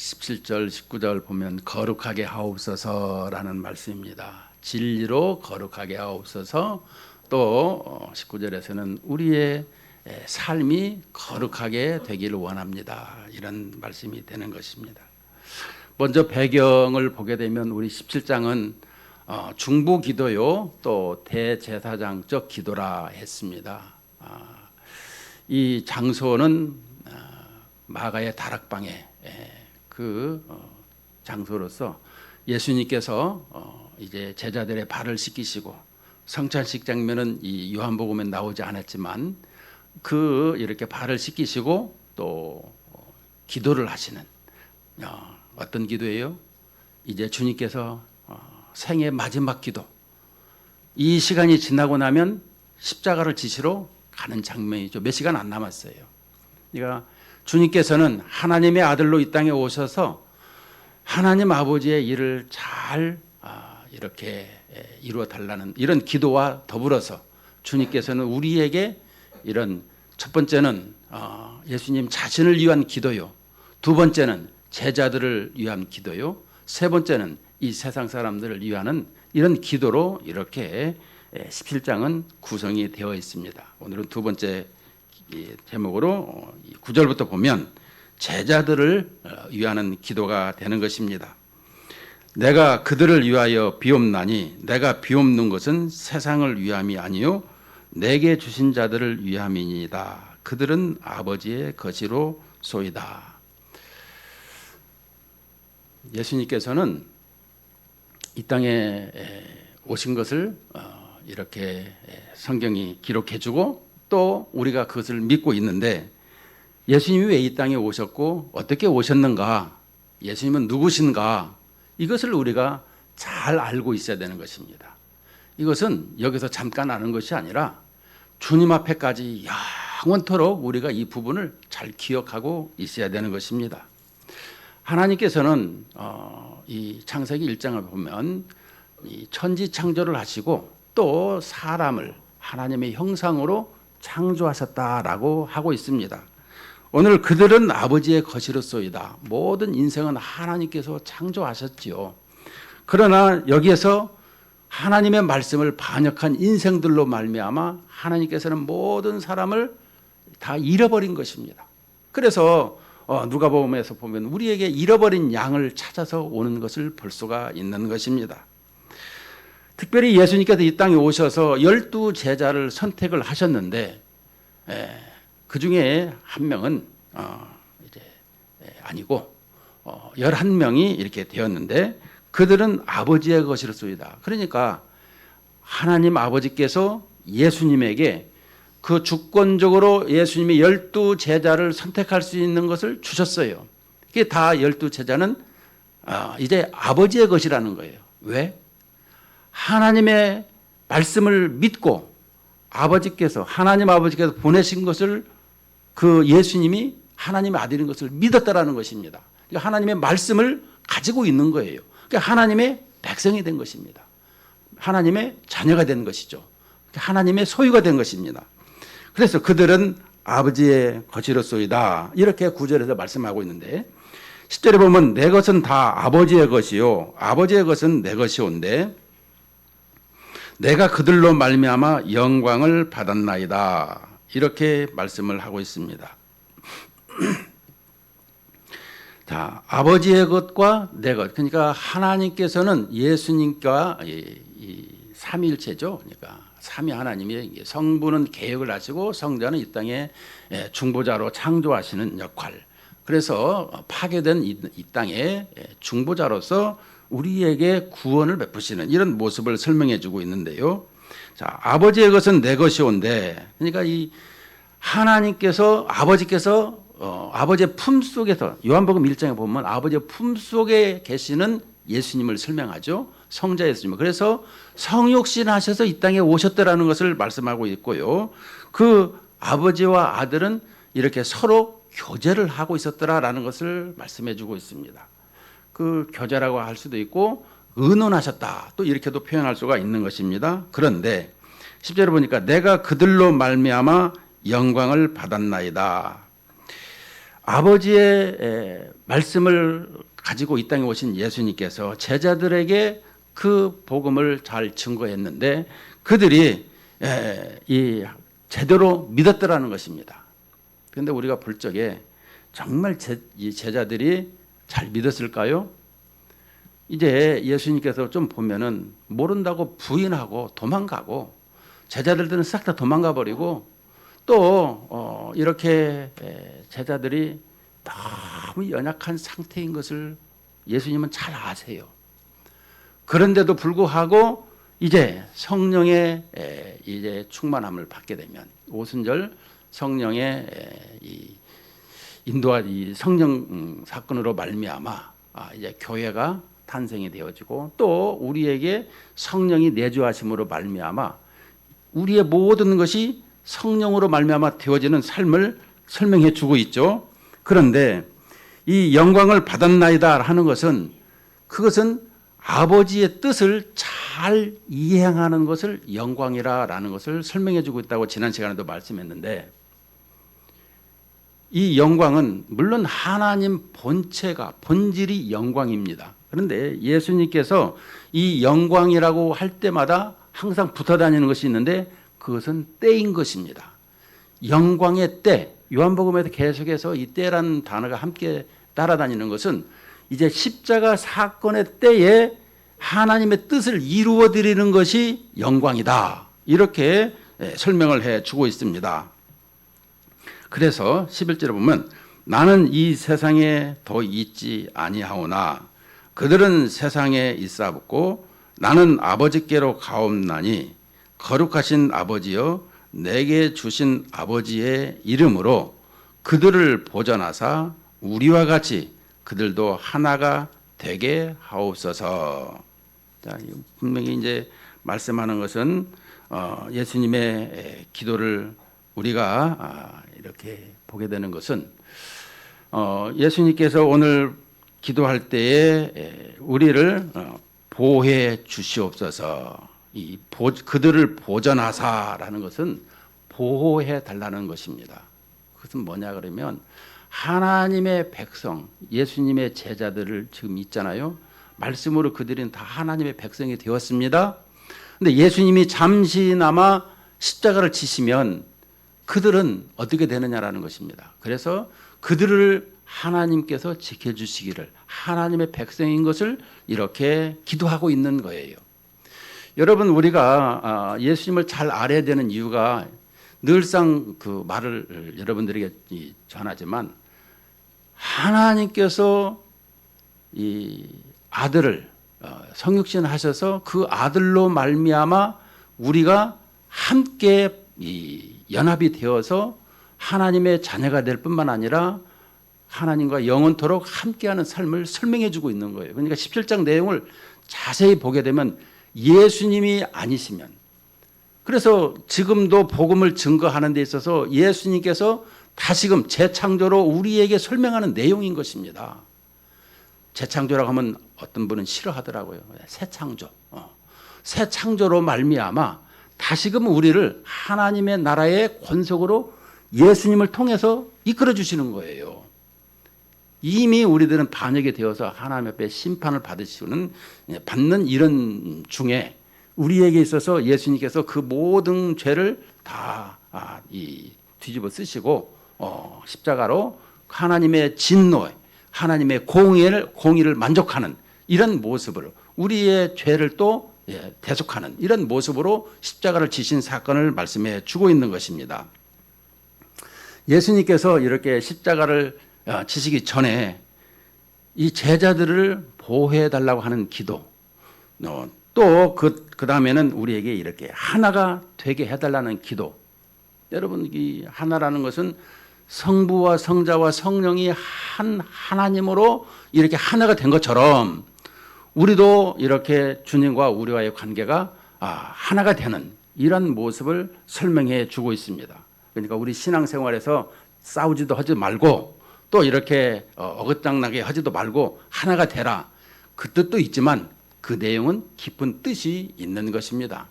17절 19절 보면 거룩하게 하옵소서라는 말씀입니다. 진리로 거룩하게 하옵소서. 또 19절에서는 우리의 삶이 거룩하게 되기를 원합니다. 이런 말씀이 되는 것입니다. 먼저 배경을 보게 되면 우리 17장은 중보 기도요, 또 대제사장적 기도라 했습니다. 이 장소는 마가의 다락방에 그 장소로서 예수님께서 이제 제자들의 발을 씻기시고, 성찬식 장면은 이 요한복음에 나오지 않았지만 그 이렇게 발을 씻기시고 또 기도를 하시는 어떤 기도예요? 이제 주님께서 생의 마지막 기도, 이 시간이 지나고 나면 십자가를 지시러 가는 장면이죠. 몇 시간 안 남았어요. 그러니까 주님께서는 하나님의 아들로 이 땅에 오셔서 하나님 아버지의 일을 잘 이렇게 이루어 달라는 이런 기도와 더불어서 주님께서는 우리에게 이런, 첫 번째는 예수님 자신을 위한 기도요, 두 번째는 제자들을 위한 기도요, 세 번째는 이 세상 사람들을 위하는 이런 기도로 이렇게 17장은 구성이 되어 있습니다. 오늘은 두 번째 제목으로 9절부터 보면 제자들을 위하는 기도가 되는 것입니다. 내가 그들을 위하여 비옵나니 내가 비옵는 것은 세상을 위함이 아니요 내게 주신 자들을 위함이니이다. 그들은 아버지의 것이로 소이다. 예수님께서는 이 땅에 오신 것을 이렇게 성경이 기록해주고 또 우리가 그것을 믿고 있는데, 예수님이 왜 이 땅에 오셨고 어떻게 오셨는가, 예수님은 누구신가, 이것을 우리가 잘 알고 있어야 되는 것입니다. 이것은 여기서 잠깐 아는 것이 아니라 주님 앞에까지 영원토록 우리가 이 부분을 잘 기억하고 있어야 되는 것입니다. 하나님께서는 이 창세기 1장을 보면 이 천지 창조를 하시고 또 사람을 하나님의 형상으로 창조하셨다라고 하고 있습니다. 오늘 그들은 아버지의 것이로소이다. 모든 인생은 하나님께서 창조하셨지요. 그러나 여기에서 하나님의 말씀을 반역한 인생들로 말미암아 하나님께서는 모든 사람을 다 잃어버린 것입니다. 그래서 누가복음에서 보면 우리에게 잃어버린 양을 찾아서 오는 것을 볼 수가 있는 것입니다. 특별히 예수님께서 이 땅에 오셔서 12 제자를 선택을 하셨는데 그 중에 한 명은 이제 아니고 11명이 이렇게 되었는데 그들은 아버지의 것이로소이다. 그러니까 하나님 아버지께서 예수님에게 그 주권적으로 예수님이 12 제자를 선택할 수 있는 것을 주셨어요. 그게 다 12 제자는 이제 아버지의 것이라는 거예요. 왜? 하나님의 말씀을 믿고 하나님 아버지께서 보내신 것을 그 예수님이 하나님의 아들인 것을 믿었다라는 것입니다. 그러니까 하나님의 말씀을 가지고 있는 거예요. 그러니까 하나님의 백성이 된 것입니다. 하나님의 자녀가 된 것이죠. 하나님의 소유가 된 것입니다. 그래서 그들은 아버지의 것이로소이다. 이렇게 9절에서 말씀하고 있는데 10절에 보면 내 것은 다 아버지의 것이요 아버지의 것은 내 것이온데 내가 그들로 말미암아 영광을 받았나이다. 이렇게 말씀을 하고 있습니다. 자, 아버지의 것과 내 것. 그러니까 하나님께서는 예수님과 이 삼위일체죠. 그러니까 삼위 하나님이 성부는 계획을 하시고 성자는 이 땅에 중보자로 창조하시는 역할. 그래서 파괴된 이 땅의 중보자로서 우리에게 구원을 베푸시는 이런 모습을 설명해 주고 있는데요. 자, 아버지의 것은 내 것이온데, 그러니까 이 하나님께서 아버지께서 아버지의 품 속에서 요한복음 1장에 보면 아버지의 품 속에 계시는 예수님을 설명하죠. 성자 예수님을. 그래서 성육신 하셔서 이 땅에 오셨다라는 것을 말씀하고 있고요. 그 아버지와 아들은 이렇게 서로 교제를 하고 있었더라라는 것을 말씀해 주고 있습니다. 그 교제라고 할 수도 있고 의논하셨다 또 이렇게도 표현할 수가 있는 것입니다. 그런데 10절에 보니까 내가 그들로 말미암아 영광을 받았나이다. 아버지의 말씀을 가지고 이 땅에 오신 예수님께서 제자들에게 그 복음을 잘 증거했는데 그들이 이 제대로 믿었더라는 것입니다. 그런데 우리가 볼 적에 정말 이 제자들이 잘 믿었을까요? 이제 예수님께서 좀 보면은 모른다고 부인하고 도망가고 제자들은 싹 다 도망가 버리고 또 이렇게 제자들이 너무 연약한 상태인 것을 예수님은 잘 아세요. 그런데도 불구하고 이제 성령의 이제 충만함을 받게 되면 오순절 성령의 이 인도와 이 성령 사건으로 말미암아 이제 교회가 탄생이 되어지고 또 우리에게 성령이 내주하심으로 말미암아 우리의 모든 것이 성령으로 말미암아 되어지는 삶을 설명해 주고 있죠. 그런데 이 영광을 받았나이다 하는 것은 그것은 아버지의 뜻을 잘 이행하는 것을 영광이라는 것을 설명해 주고 있다고 지난 시간에도 말씀했는데 이 영광은 물론 하나님 본질이 영광입니다. 그런데 예수님께서 이 영광이라고 할 때마다 항상 붙어 다니는 것이 있는데 그것은 때인 것입니다. 영광의 때, 요한복음에서 계속해서 이 때라는 단어가 함께 따라다니는 것은 이제 십자가 사건의 때에 하나님의 뜻을 이루어 드리는 것이 영광이다. 이렇게 설명을 해 주고 있습니다. 그래서 11절에 보면 나는 이 세상에 더 있지 아니하오나 그들은 세상에 있사옵고 나는 아버지께로 가옵나니 거룩하신 아버지여 내게 주신 아버지의 이름으로 그들을 보전하사 우리와 같이 그들도 하나가 되게 하옵소서. 자, 분명히 이제 말씀하는 것은 예수님의 기도를 우리가 이렇게 보게 되는 것은 예수님께서 오늘 기도할 때에 우리를 보호해 주시옵소서. 그들을 보전하사라는 것은 보호해 달라는 것입니다. 그것은 뭐냐 그러면 하나님의 백성, 예수님의 제자들을 지금 있잖아요. 말씀으로 그들은 다 하나님의 백성이 되었습니다. 근데 예수님이 잠시나마 십자가를 지시면 그들은 어떻게 되느냐라는 것입니다. 그래서 그들을 하나님께서 지켜주시기를 하나님의 백성인 것을 이렇게 기도하고 있는 거예요. 여러분 우리가 예수님을 잘 알아야 되는 이유가 늘상 그 말을 여러분들에게 전하지만 하나님께서 이 아들을 성육신 하셔서 그 아들로 말미암아 우리가 함께 연합이 되어서 하나님의 자녀가 될 뿐만 아니라 하나님과 영원토록 함께하는 삶을 설명해 주고 있는 거예요. 그러니까 17장 내용을 자세히 보게 되면 예수님이 아니시면 그래서 지금도 복음을 증거하는 데 있어서 예수님께서 다시금 재창조로 우리에게 설명하는 내용인 것입니다. 재창조라고 하면 어떤 분은 싫어하더라고요. 새창조. 새창조로 말미암아 다시금 우리를 하나님의 나라의 권속으로 예수님을 통해서 이끌어 주시는 거예요. 이미 우리들은 반역이 되어서 하나님 앞에 심판을 받는 이런 중에 우리에게 있어서 예수님께서 그 모든 죄를 다 뒤집어 쓰시고 십자가로 하나님의 진노에 하나님의 공의를 만족하는 이런 모습을 우리의 죄를 또 대속하는 이런 모습으로 십자가를 지신 사건을 말씀해 주고 있는 것입니다. 예수님께서 이렇게 십자가를 지시기 전에 이 제자들을 보호해 달라고 하는 기도 또 그 다음에는 우리에게 이렇게 하나가 되게 해달라는 기도. 여러분 이 하나라는 것은 성부와 성자와 성령이 하나님으로 이렇게 하나가 된 것처럼 우리도 이렇게 주님과 우리와의 관계가 하나가 되는 이런 모습을 설명해 주고 있습니다. 그러니까 우리 신앙생활에서 싸우지도 하지 말고 또 이렇게 어긋장나게 하지도 말고 하나가 되라. 그 뜻도 있지만 그 내용은 깊은 뜻이 있는 것입니다.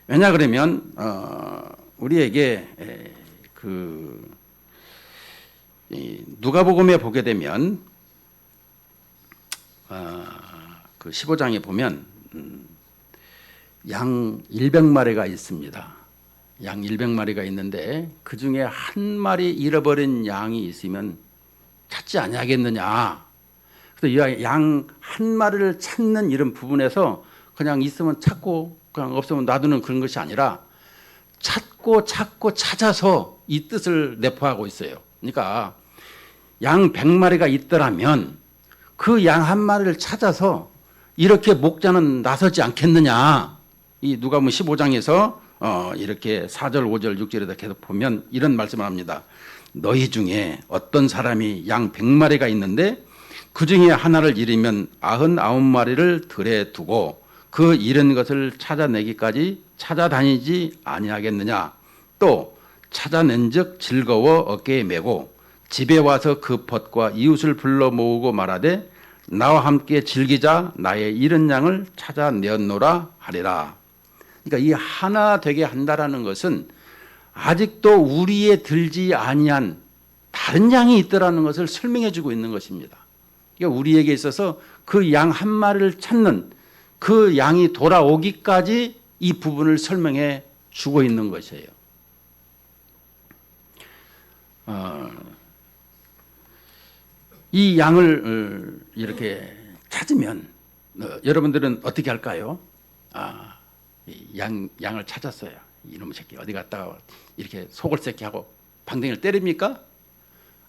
왜냐 그러면 우리에게 이 누가복음에 보게 되면 그 15장에 보면 양 100마리가 있습니다. 양 100마리가 있는데 그 중에 한 마리 잃어버린 양이 있으면 찾지 아니하겠느냐. 그래서 양 한 마리를 찾는 이런 부분에서 그냥 있으면 찾고 그냥 없으면 놔두는 그런 것이 아니라 찾고 찾아서 이 뜻을 내포하고 있어요. 그러니까 양 100마리가 있더라면 그 양 한 마리를 찾아서 이렇게 목자는 나서지 않겠느냐. 이 누가복음 15장에서 이렇게 4절, 5절, 6절에다 계속 보면 이런 말씀을 합니다. 너희 중에 어떤 사람이 양 100마리가 있는데 그 중에 하나를 잃으면 99마리를 들에 두고 그 잃은 것을 찾아내기까지 찾아다니지 아니하겠느냐. 또 찾아낸즉 즐거워 어깨에 메고 집에 와서 그 벗과 이웃을 불러 모으고 말하되 나와 함께 즐기자 나의 잃은 양을 찾아내었노라 하리라. 그러니까 이 하나 되게 한다라는 것은 아직도 우리에 들지 아니한 다른 양이 있더라는 것을 설명해 주고 있는 것입니다. 그러니까 우리에게 있어서 그 양 한 마리를 찾는 그 양이 돌아오기까지 이 부분을 설명해 주고 있는 것이에요. 이 양을 이렇게 찾으면 여러분들은 어떻게 할까요? 양을 찾았어요. 이놈의 새끼 어디 갔다가 이렇게 속을 새끼 하고 방댕이를 때립니까?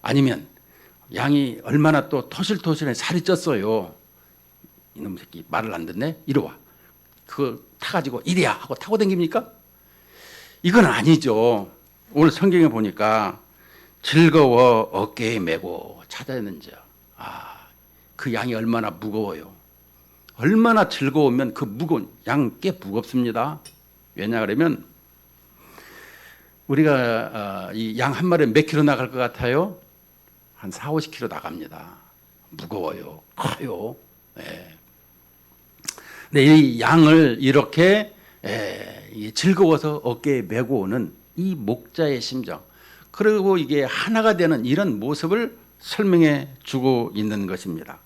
아니면 양이 얼마나 또 토실토실해 살이 쪘어요. 이놈의 새끼 말을 안 듣네. 이리 와. 그거 타가지고 이리야 하고 타고 다닙니까? 이건 아니죠. 오늘 성경에 보니까 즐거워 어깨에 메고 찾아내는지 그 양이 얼마나 무거워요. 얼마나 즐거우면 그 무거운 양 꽤 무겁습니다. 왜냐 그러면 우리가 이 양 한 마리에 몇 킬로 나갈 것 같아요? 한 4, 50킬로 나갑니다. 무거워요. 커요. 예. 근데 이 양을 이렇게 즐거워서 어깨에 메고 오는 이 목자의 심정, 그리고 이게 하나가 되는 이런 모습을 설명해 주고 있는 것입니다.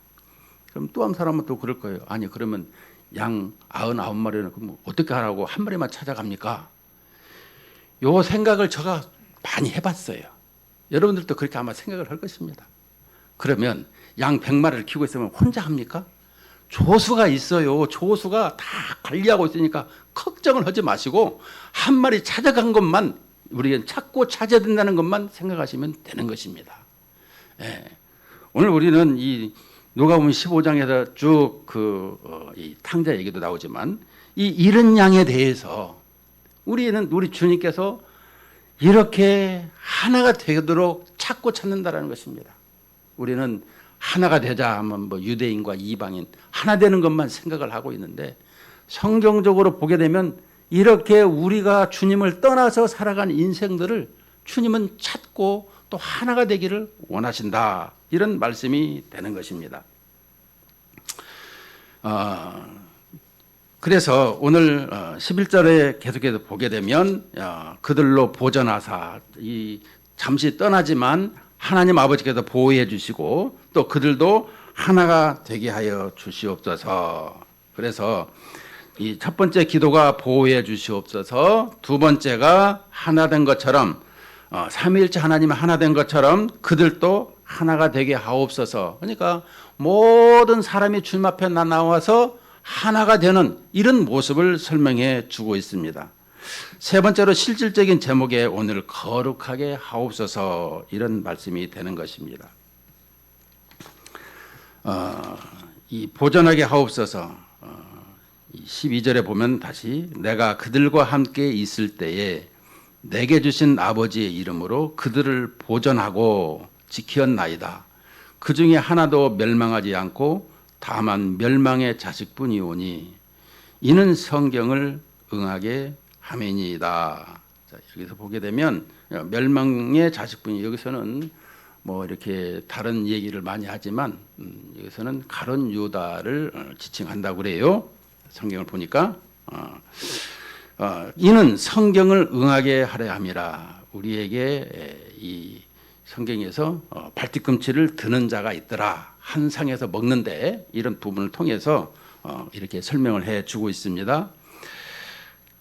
그럼 또 한 사람은 또 그럴 거예요. 아니 그러면 양 99마리는 그럼 어떻게 하라고 한 마리만 찾아갑니까? 요 생각을 제가 많이 해봤어요. 여러분들도 그렇게 아마 생각을 할 것입니다. 그러면 양 100마리를 키우고 있으면 혼자 합니까? 조수가 있어요. 조수가 다 관리하고 있으니까 걱정을 하지 마시고 한 마리 찾아간 것만 우리가 찾고 찾아야 된다는 것만 생각하시면 되는 것입니다. 예. 오늘 우리는 이 누가복음 15장에서 쭉 이 탕자 얘기도 나오지만 이 잃은 양에 대해서 우리 주님께서 이렇게 하나가 되도록 찾고 찾는다라는 것입니다. 우리는 하나가 되자 하면 뭐 유대인과 이방인 하나 되는 것만 생각을 하고 있는데 성경적으로 보게 되면 이렇게 우리가 주님을 떠나서 살아간 인생들을 주님은 찾고 또 하나가 되기를 원하신다. 이런 말씀이 되는 것입니다. 그래서 오늘 11절에 계속해서 보게 되면 그들로 보전하사 잠시 떠나지만 하나님 아버지께서 보호해 주시고 또 그들도 하나가 되게 하여 주시옵소서. 그래서 이 첫 번째 기도가 보호해 주시옵소서, 두 번째가 하나 된 것처럼 삼위일체 하나님이 하나 된 것처럼 그들도 하나가 되게 하옵소서. 그러니까 모든 사람이 주님 앞에 나와서 하나가 되는 이런 모습을 설명해 주고 있습니다. 세 번째로 실질적인 제목에 오늘 거룩하게 하옵소서 이런 말씀이 되는 것입니다. 이 보전하게 하옵소서 12절에 보면 다시 내가 그들과 함께 있을 때에 내게 주신 아버지의 이름으로 그들을 보전하고 지키었나이다. 그 중에 하나도 멸망하지 않고 다만 멸망의 자식뿐이오니 이는 성경을 응하게 함이니이다. 자, 여기서 보게 되면 멸망의 자식뿐이, 여기서는 뭐 이렇게 다른 얘기를 많이 하지만 여기서는 가룟 유다를 지칭한다고 그래요. 성경을 보니까 이는 성경을 응하게 하려 함이라. 우리에게 이 성경에서 발뒤꿈치를 드는 자가 있더라. 한 상에서 먹는데 이런 부분을 통해서 이렇게 설명을 해주고 있습니다.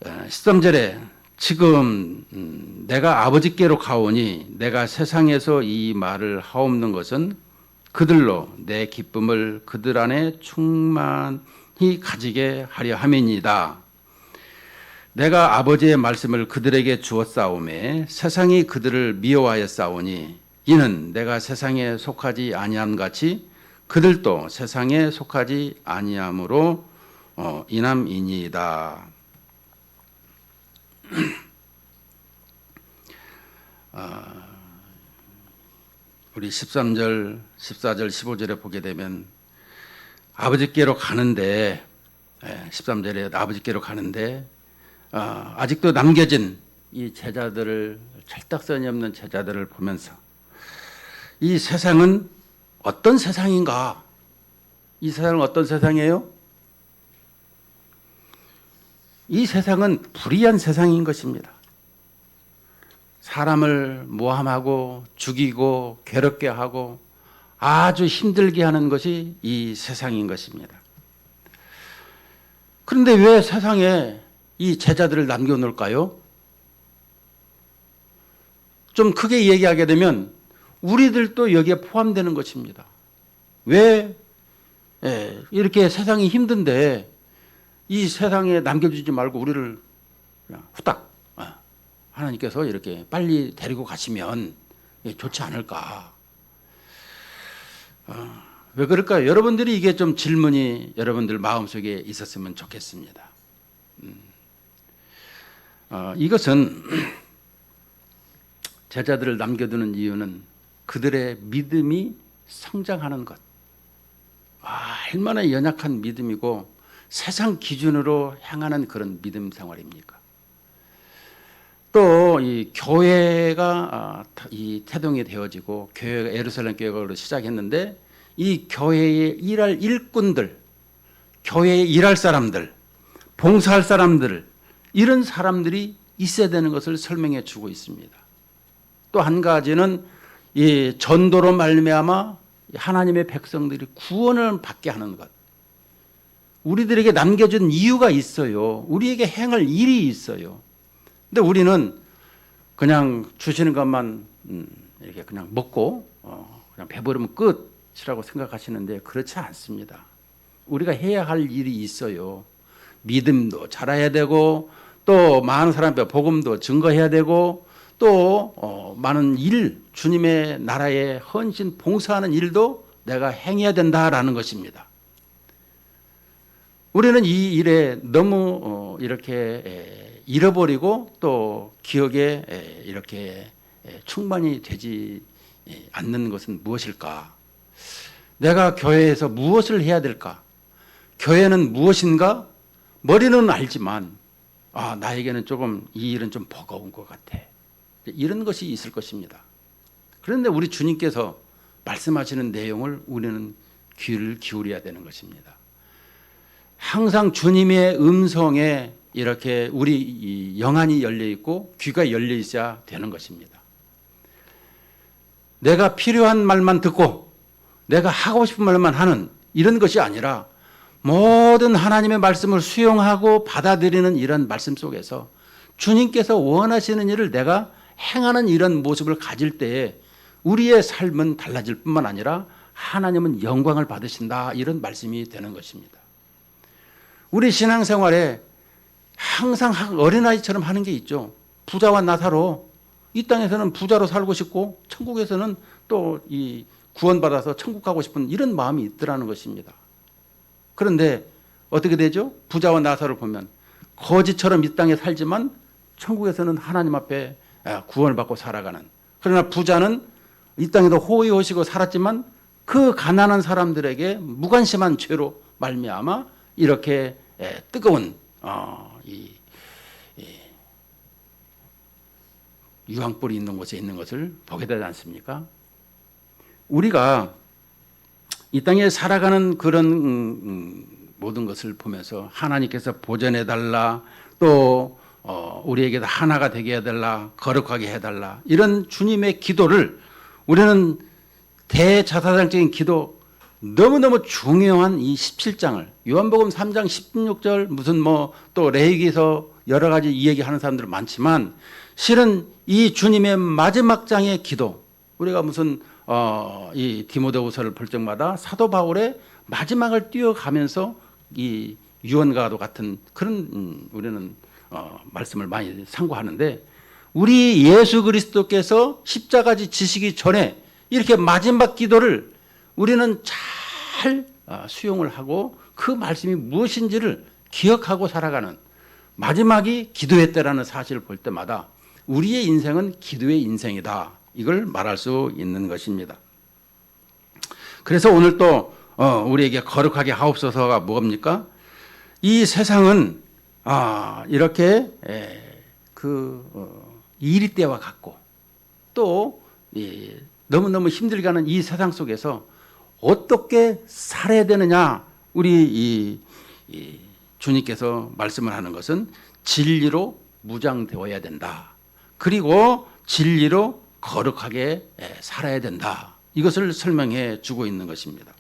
13절에 지금 내가 아버지께로 가오니 내가 세상에서 이 말을 하옵는 것은 그들로 내 기쁨을 그들 안에 충만히 가지게 하려 함이니이다. 내가 아버지의 말씀을 그들에게 주었사오매 세상이 그들을 미워하였사오니 이는 내가 세상에 속하지 아니함 같이 그들도 세상에 속하지 아니함으로 인함이니이다. 우리 13절, 14절, 15절에 보게 되면 아버지께로 가는데 13절에 아버지께로 가는데 아직도 남겨진 이 제자들을 찰떡선이 없는 제자들을 보면서 이 세상은 어떤 세상인가? 이 세상은 어떤 세상이에요? 이 세상은 불의한 세상인 것입니다. 사람을 모함하고 죽이고 괴롭게 하고 아주 힘들게 하는 것이 이 세상인 것입니다. 그런데 왜 세상에 이 제자들을 남겨놓을까요? 좀 크게 얘기하게 되면 우리들도 여기에 포함되는 것입니다. 왜 이렇게 세상이 힘든데 이 세상에 남겨주지 말고 우리를 그냥 후딱 하나님께서 이렇게 빨리 데리고 가시면 좋지 않을까? 왜 그럴까요? 여러분들이 이게 좀 질문이 여러분들 마음속에 있었으면 좋겠습니다. 이것은 제자들을 남겨두는 이유는 그들의 믿음이 성장하는 것. 얼마나 연약한 믿음이고 세상 기준으로 향하는 그런 믿음 생활입니까? 또 이 교회가 이 태동이 되어지고 교회가 예루살렘 교회로 시작했는데 이 교회에 일할 일꾼들, 교회에 일할 사람들, 봉사할 사람들 이런 사람들이 있어야 되는 것을 설명해 주고 있습니다. 또 한 가지는 이 전도로 말미암아 하나님의 백성들이 구원을 받게 하는 것. 우리들에게 남겨준 이유가 있어요. 우리에게 행할 일이 있어요. 근데 우리는 그냥 주시는 것만 이렇게 그냥 먹고 그냥 배부르면 끝이라고 생각하시는데 그렇지 않습니다. 우리가 해야 할 일이 있어요. 믿음도 자라야 되고 또 많은 사람 앞에 복음도 증거해야 되고 또 많은 일, 주님의 나라에 헌신 봉사하는 일도 내가 행해야 된다라는 것입니다. 우리는 이 일에 너무 이렇게 잃어버리고 또 기억에 이렇게 충만이 되지 않는 것은 무엇일까? 내가 교회에서 무엇을 해야 될까? 교회는 무엇인가? 머리는 알지만 나에게는 조금 이 일은 좀 버거운 것 같아. 이런 것이 있을 것입니다. 그런데 우리 주님께서 말씀하시는 내용을 우리는 귀를 기울여야 되는 것입니다. 항상 주님의 음성에 이렇게 우리 영안이 열려 있고 귀가 열려 있어야 되는 것입니다. 내가 필요한 말만 듣고 내가 하고 싶은 말만 하는 이런 것이 아니라 모든 하나님의 말씀을 수용하고 받아들이는 이런 말씀 속에서 주님께서 원하시는 일을 내가 행하는 이런 모습을 가질 때에 우리의 삶은 달라질 뿐만 아니라 하나님은 영광을 받으신다 이런 말씀이 되는 것입니다. 우리 신앙생활에 항상 어린아이처럼 하는 게 있죠. 부자와 나사로 이 땅에서는 부자로 살고 싶고 천국에서는 또 이 구원받아서 천국 가고 싶은 이런 마음이 있더라는 것입니다. 그런데 어떻게 되죠? 부자와 나사를 보면 거지처럼 이 땅에 살지만 천국에서는 하나님 앞에 구원을 받고 살아가는. 그러나 부자는 이 땅에도 호의호식으로 살았지만 그 가난한 사람들에게 무관심한 죄로 말미암아 이렇게 뜨거운 유황불이 있는 곳에 있는 것을 보게 되지 않습니까? 우리가 이 땅에 살아가는 그런 모든 것을 보면서 하나님께서 보전해달라 또 우리에게도 하나가 되게 해달라 거룩하게 해달라 이런 주님의 기도를 우리는 대자사장적인 기도 너무너무 중요한 이 17장을 요한복음 3장 16절 무슨 뭐 또 레위기서 여러 가지 이 얘기하는 사람들 많지만 실은 이 주님의 마지막 장의 기도 우리가 무슨 이 디모데후서를 볼 적마다 사도 바울의 마지막을 뛰어가면서 이 유언과도 같은 그런 우리는 말씀을 많이 상고하는데 우리 예수 그리스도께서 십자가지 지시기 전에 이렇게 마지막 기도를 우리는 잘 수용을 하고 그 말씀이 무엇인지를 기억하고 살아가는 마지막이 기도의 때라는 사실을 볼 때마다 우리의 인생은 기도의 인생이다. 이걸 말할 수 있는 것입니다. 그래서 오늘 또 우리에게 거룩하게 하옵소서가 뭡니까? 이 세상은 이렇게 이리 때와 같고 또 너무너무 힘들게 하는 이 세상 속에서 어떻게 살아야 되느냐 우리 주님께서 말씀을 하는 것은 진리로 무장되어야 된다. 그리고 진리로 거룩하게 살아야 된다. 이것을 설명해 주고 있는 것입니다.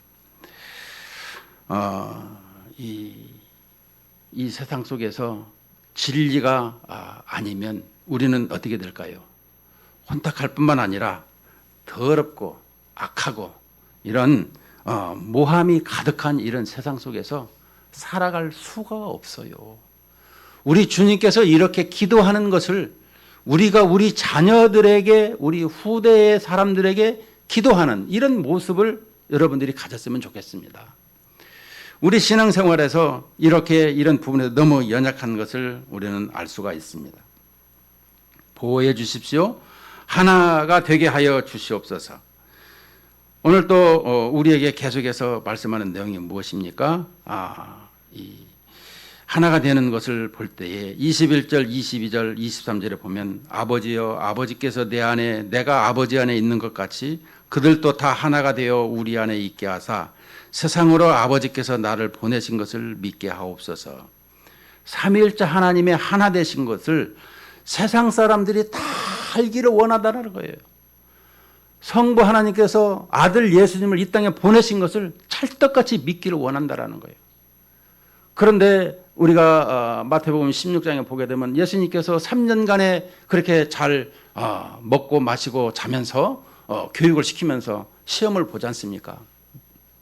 이 세상 속에서 진리가 아니면 우리는 어떻게 될까요? 혼탁할 뿐만 아니라 더럽고 악하고 이런 모함이 가득한 이런 세상 속에서 살아갈 수가 없어요. 우리 주님께서 이렇게 기도하는 것을 우리가 우리 자녀들에게 우리 후대의 사람들에게 기도하는 이런 모습을 여러분들이 가졌으면 좋겠습니다. 우리 신앙생활에서 이런 부분에 너무 연약한 것을 우리는 알 수가 있습니다. 보호해 주십시오. 하나가 되게 하여 주시옵소서. 오늘 또 우리에게 계속해서 말씀하는 내용이 무엇입니까? 하나가 되는 것을 볼 때에 21절, 22절, 23절에 보면 아버지여 아버지께서 내 안에 내가 아버지 안에 있는 것 같이 그들도 다 하나가 되어 우리 안에 있게 하사 세상으로 아버지께서 나를 보내신 것을 믿게 하옵소서. 삼위일체 하나님의 하나 되신 것을 세상 사람들이 다 알기를 원하다는 거예요. 성부 하나님께서 아들 예수님을 이 땅에 보내신 것을 찰떡같이 믿기를 원한다라는 거예요. 그런데 우리가 마태복음 16장에 보게 되면 예수님께서 3년간에 그렇게 잘 먹고 마시고 자면서 교육을 시키면서 시험을 보지 않습니까?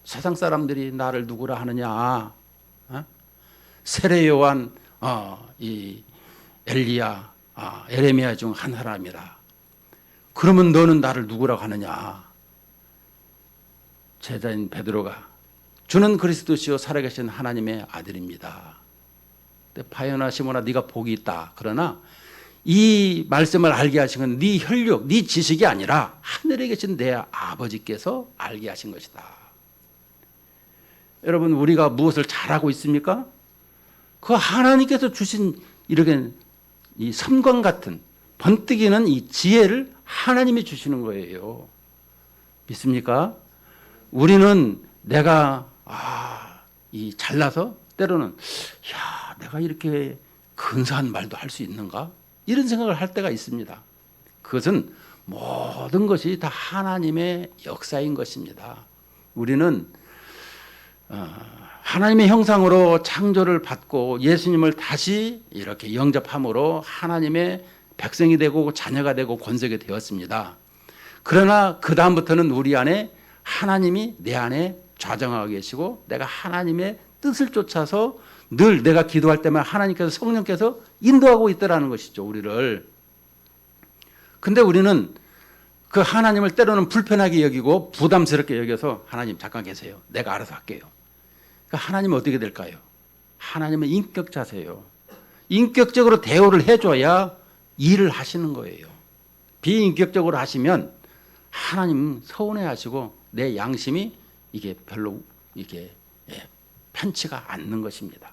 세상 사람들이 나를 누구라 하느냐? 세례 요한, 이 엘리야, 에레미야 중 한 사람이라. 그러면 너는 나를 누구라고 하느냐? 제자인 베드로가 주는 그리스도시요 살아계신 하나님의 아들입니다. 바요나 시몬아 네가 복이 있다. 그러나 이 말씀을 알게 하신 건 네 혈육, 네 지식이 아니라 하늘에 계신 내 아버지께서 알게 하신 것이다. 여러분 우리가 무엇을 잘하고 있습니까? 그 하나님께서 주신 이렇게 이 섬광 같은 번뜩이는 이 지혜를 하나님이 주시는 거예요. 믿습니까? 우리는 내가 이 잘나서 때로는 내가 이렇게 근사한 말도 할 수 있는가? 이런 생각을 할 때가 있습니다. 그것은 모든 것이 다 하나님의 역사인 것입니다. 우리는 하나님의 형상으로 창조를 받고 예수님을 다시 이렇게 영접함으로 하나님의 백성이 되고 자녀가 되고 권속이 되었습니다. 그러나 그 다음부터는 우리 안에 하나님이 내 안에 좌정하고 계시고 내가 하나님의 뜻을 쫓아서 늘 내가 기도할 때만 하나님께서 성령께서 인도하고 있다라는 것이죠. 우리를. 근데 우리는 그 하나님을 때로는 불편하게 여기고 부담스럽게 여겨서 하나님 잠깐 계세요. 내가 알아서 할게요. 그러니까 하나님은 어떻게 될까요? 하나님은 인격자세요. 인격적으로 대우를 해줘야 일을 하시는 거예요. 비인격적으로 하시면 하나님 서운해하시고 내 양심이 이게 별로 이게 편치가 않는 것입니다.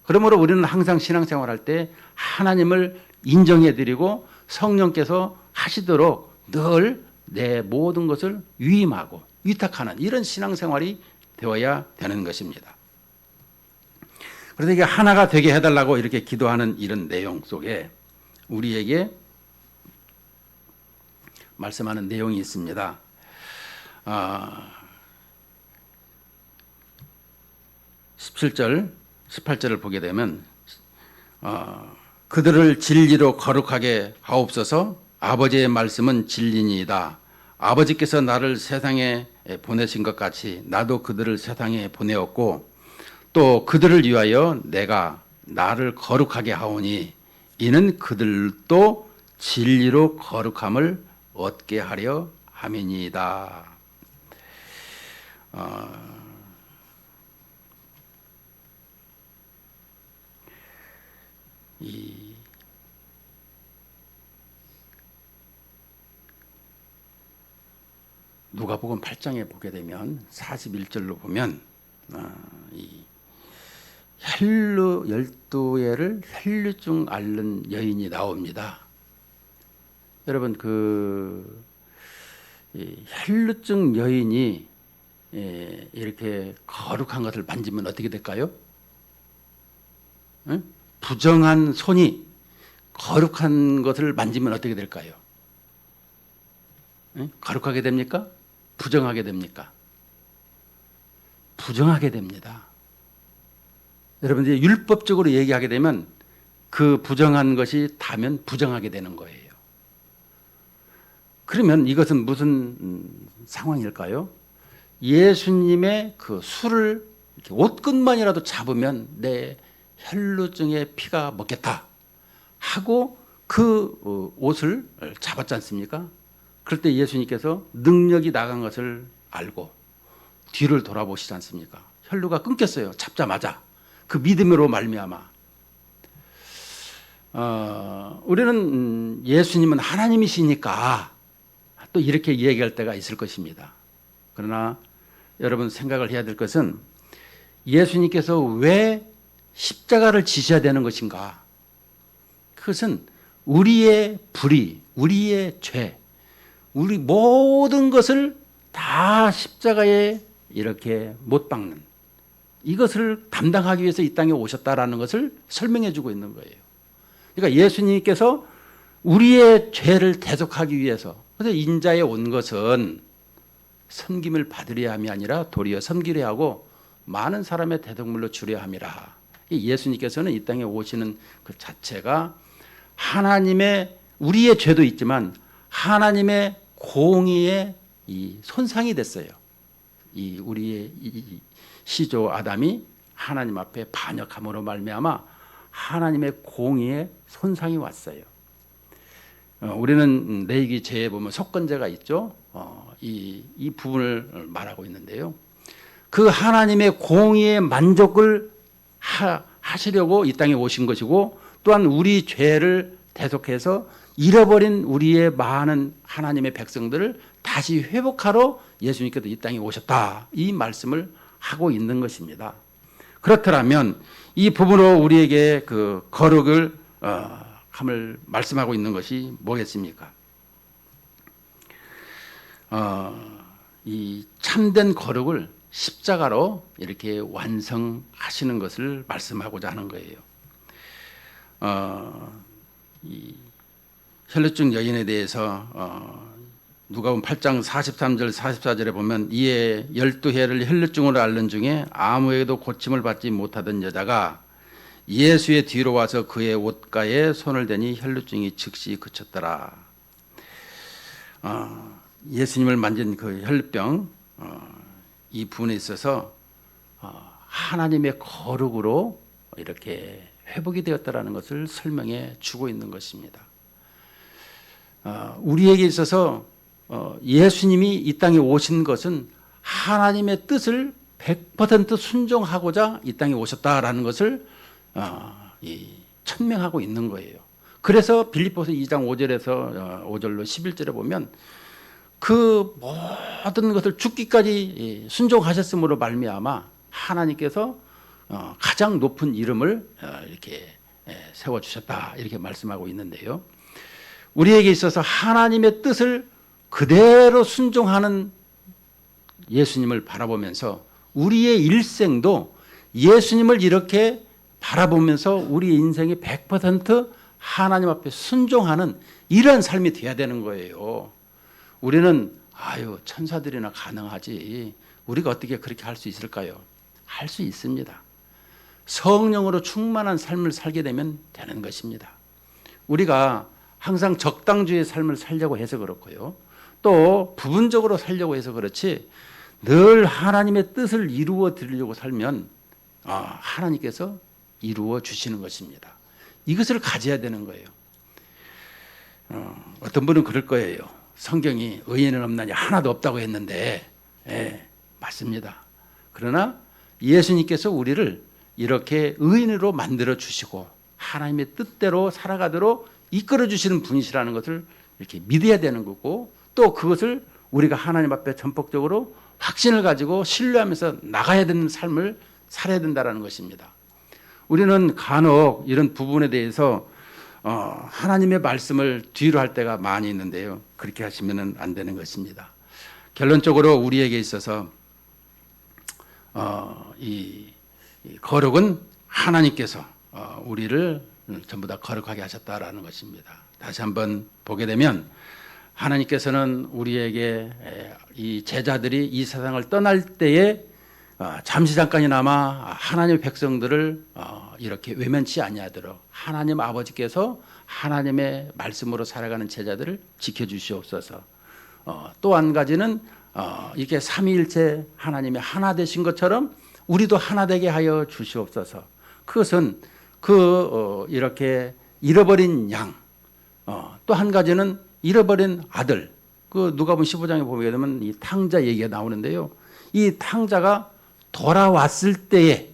그러므로 우리는 항상 신앙생활할 때 하나님을 인정해드리고 성령께서 하시도록 늘 내 모든 것을 위임하고 위탁하는 이런 신앙생활이 되어야 되는 것입니다. 그래서 이게 하나가 되게 해달라고 이렇게 기도하는 이런 내용 속에 우리에게 말씀하는 내용이 있습니다. 17절, 18절을 보게 되면 그들을 진리로 거룩하게 하옵소서. 아버지의 말씀은 진리니이다. 아버지께서 나를 세상에 보내신 것 같이 나도 그들을 세상에 보내었고 또 그들을 위하여 내가 나를 거룩하게 하오니 이는 그들도 진리로 거룩함을 얻게 하려 함이니이다. 이 누가복음 8장에 보게 되면 41절로 보면 이 혈루 12회를 혈루증 앓는 여인이 나옵니다. 여러분 이 혈루증 여인이 이렇게 거룩한 것을 만지면 어떻게 될까요? 응? 부정한 손이 거룩한 것을 만지면 어떻게 될까요? 응? 거룩하게 됩니까? 부정하게 됩니까? 부정하게 됩니다. 여러분들이 율법적으로 얘기하게 되면 그 부정한 것이 닿으면 부정하게 되는 거예요. 그러면 이것은 무슨 상황일까요? 예수님의 그 술을 이렇게 옷끝만이라도 잡으면 내 혈루증의 피가 먹겠다 하고 그 옷을 잡았지 않습니까? 그럴 때 예수님께서 능력이 나간 것을 알고 뒤를 돌아보시지 않습니까? 혈루가 끊겼어요. 잡자마자. 그 믿음으로 말미암아. 우리는 예수님은 하나님이시니까 또 이렇게 얘기할 때가 있을 것입니다. 그러나 여러분 생각을 해야 될 것은 예수님께서 왜 십자가를 지셔야 되는 것인가? 그것은 우리의 불의, 우리의 죄, 우리 모든 것을 다 십자가에 이렇게 못 박는 이것을 담당하기 위해서 이 땅에 오셨다라는 것을 설명해 주고 있는 거예요. 그러니까 예수님께서 우리의 죄를 대속하기 위해서 그래서 인자에 온 것은 섬김을 받으려 함이 아니라 도리어 섬기려 하고 많은 사람의 대속물로 주려 함이라. 예수님께서는 이 땅에 오시는 그 자체가 하나님의 우리의 죄도 있지만 하나님의 공의의 이 손상이 됐어요. 이 우리의 이 시조 아담이 하나님 앞에 반역함으로 말미암아 하나님의 공의에 손상이 왔어요. 우리는 레위기 제에 보면 속건제가 있죠. 이 부분을 말하고 있는데요. 그 하나님의 공의의 만족을 하시려고 이 땅에 오신 것이고 또한 우리 죄를 대속해서 잃어버린 우리의 많은 하나님의 백성들을 다시 회복하러 예수님께서 이 땅에 오셨다. 이 말씀을 하고 있는 것입니다. 그렇더라면 이 부분으로 우리에게 그 거룩을 함을 말씀하고 있는 것이 뭐겠습니까? 이 참된 거룩을 십자가로 이렇게 완성하시는 것을 말씀하고자 하는 거예요. 이 혈루증 여인에 대해서 누가복음 8장 43절 44절에 보면 이에 12해를 혈루증으로 앓는 중에 아무에게도 고침을 받지 못하던 여자가 예수의 뒤로 와서 그의 옷가에 손을 대니 혈루증이 즉시 그쳤더라. 예수님을 만진 그 혈루병 이 부분에 있어서 하나님의 거룩으로 이렇게 회복이 되었다라는 것을 설명해 주고 있는 것입니다. 우리에게 있어서 예수님이 이 땅에 오신 것은 하나님의 뜻을 100% 순종하고자 이 땅에 오셨다라는 것을 천명하고 있는 거예요. 그래서 빌립보서 2장 5절에서 5절로 11절에 보면 그 모든 것을 죽기까지 순종하셨음으로 말미암아 하나님께서 가장 높은 이름을 이렇게 세워주셨다 이렇게 말씀하고 있는데요. 우리에게 있어서 하나님의 뜻을 그대로 순종하는 예수님을 바라보면서 우리의 일생도 예수님을 이렇게 바라보면서 우리 인생이 100% 하나님 앞에 순종하는 이런 삶이 되어야 되는 거예요. 우리는 아유 천사들이나 가능하지 우리가 어떻게 그렇게 할 수 있을까요? 할 수 있습니다. 성령으로 충만한 삶을 살게 되면 되는 것입니다. 우리가 항상 적당주의 삶을 살려고 해서 그렇고요. 또 부분적으로 살려고 해서 그렇지 늘 하나님의 뜻을 이루어 드리려고 살면 하나님께서 이루어 주시는 것입니다. 이것을 가져야 되는 거예요. 어떤 분은 그럴 거예요. 성경이 의인은 없나니 하나도 없다고 했는데 맞습니다. 그러나 예수님께서 우리를 이렇게 의인으로 만들어 주시고 하나님의 뜻대로 살아가도록 이끌어 주시는 분이시라는 것을 이렇게 믿어야 되는 거고 또 그것을 우리가 하나님 앞에 전폭적으로 확신을 가지고 신뢰하면서 나가야 되는 삶을 살아야 된다는 것입니다. 우리는 간혹 이런 부분에 대해서 하나님의 말씀을 뒤로 할 때가 많이 있는데요. 그렇게 하시면 안 되는 것입니다. 결론적으로 우리에게 있어서 이 거룩은 하나님께서 우리를 전부 다 거룩하게 하셨다라는 것입니다. 다시 한번 보게 되면 하나님께서는 우리에게 이 제자들이 이 세상을 떠날 때에 잠시 잠깐이나마 하나님의 백성들을 이렇게 외면치 아니하도록 하나님 아버지께서 하나님의 말씀으로 살아가는 제자들을 지켜주시옵소서. 또 한 가지는 이렇게 삼위일체 하나님의 하나 되신 것처럼 우리도 하나 되게 하여 주시옵소서. 그것은 이렇게 잃어버린 양, 또 한 가지는 잃어버린 아들. 그 누가복음 15장에 보게 되면 이 탕자 얘기가 나오는데요. 이 탕자가 돌아왔을 때에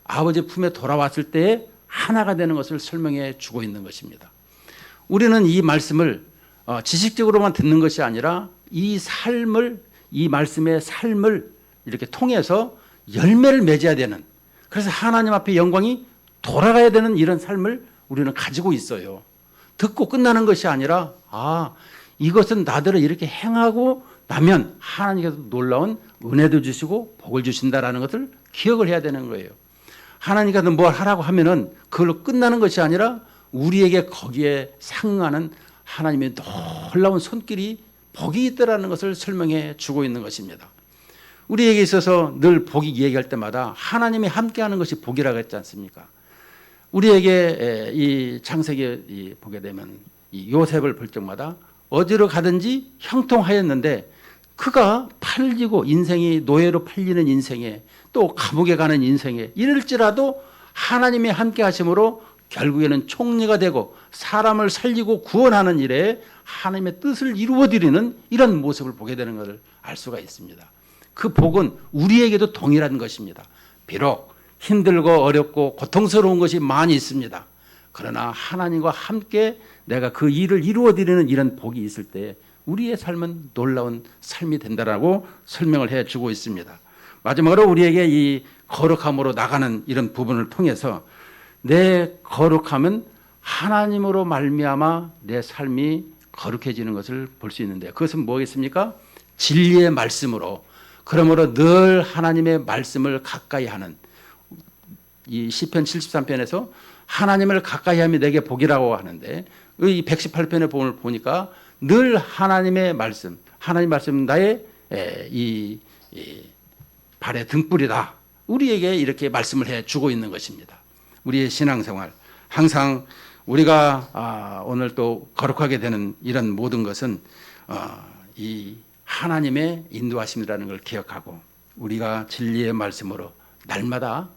아버지 품에 돌아왔을 때에 하나가 되는 것을 설명해 주고 있는 것입니다. 우리는 이 말씀을 지식적으로만 듣는 것이 아니라 이 삶을 이 말씀의 삶을 이렇게 통해서 열매를 맺어야 되는 그래서 하나님 앞에 영광이 돌아가야 되는 이런 삶을 우리는 가지고 있어요. 듣고 끝나는 것이 아니라 이것은 나더러 이렇게 행하고 나면 하나님께서 놀라운 은혜도 주시고 복을 주신다라는 것을 기억을 해야 되는 거예요. 하나님께서 뭘 하라고 하면은 그걸로 끝나는 것이 아니라 우리에게 거기에 상응하는 하나님의 놀라운 손길이 복이 있다라는 것을 설명해 주고 있는 것입니다. 우리에게 있어서 늘 복이 얘기할 때마다 하나님이 함께하는 것이 복이라고 했지 않습니까? 우리에게 이 창세기 보게 되면 이 요셉을 볼 적마다 어디로 가든지 형통하였는데 그가 팔리고 인생이 노예로 팔리는 인생에 또 감옥에 가는 인생에 이럴지라도 하나님이 함께 하심으로 결국에는 총리가 되고 사람을 살리고 구원하는 일에 하나님의 뜻을 이루어드리는 이런 모습을 보게 되는 것을 알 수가 있습니다. 그 복은 우리에게도 동일한 것입니다. 비록 힘들고 어렵고 고통스러운 것이 많이 있습니다. 그러나 하나님과 함께 내가 그 일을 이루어드리는 이런 복이 있을 때 우리의 삶은 놀라운 삶이 된다라고 설명을 해주고 있습니다. 마지막으로 우리에게 이 거룩함으로 나가는 이런 부분을 통해서 내 거룩함은 하나님으로 말미암아 내 삶이 거룩해지는 것을 볼 수 있는데 그것은 뭐겠습니까? 진리의 말씀으로 그러므로 늘 하나님의 말씀을 가까이 하는 이 시편 73편에서 하나님을 가까이 하면 내게 복이라고 하는데 이 118편의 보니까 늘 하나님의 말씀, 하나님 말씀은 나의 이 발의 등불이다. 우리에게 이렇게 말씀을 해주고 있는 것입니다. 우리의 신앙생활 항상 우리가 오늘 또 거룩하게 되는 이런 모든 것은 이 하나님의 인도하심이라는 걸 기억하고 우리가 진리의 말씀으로 날마다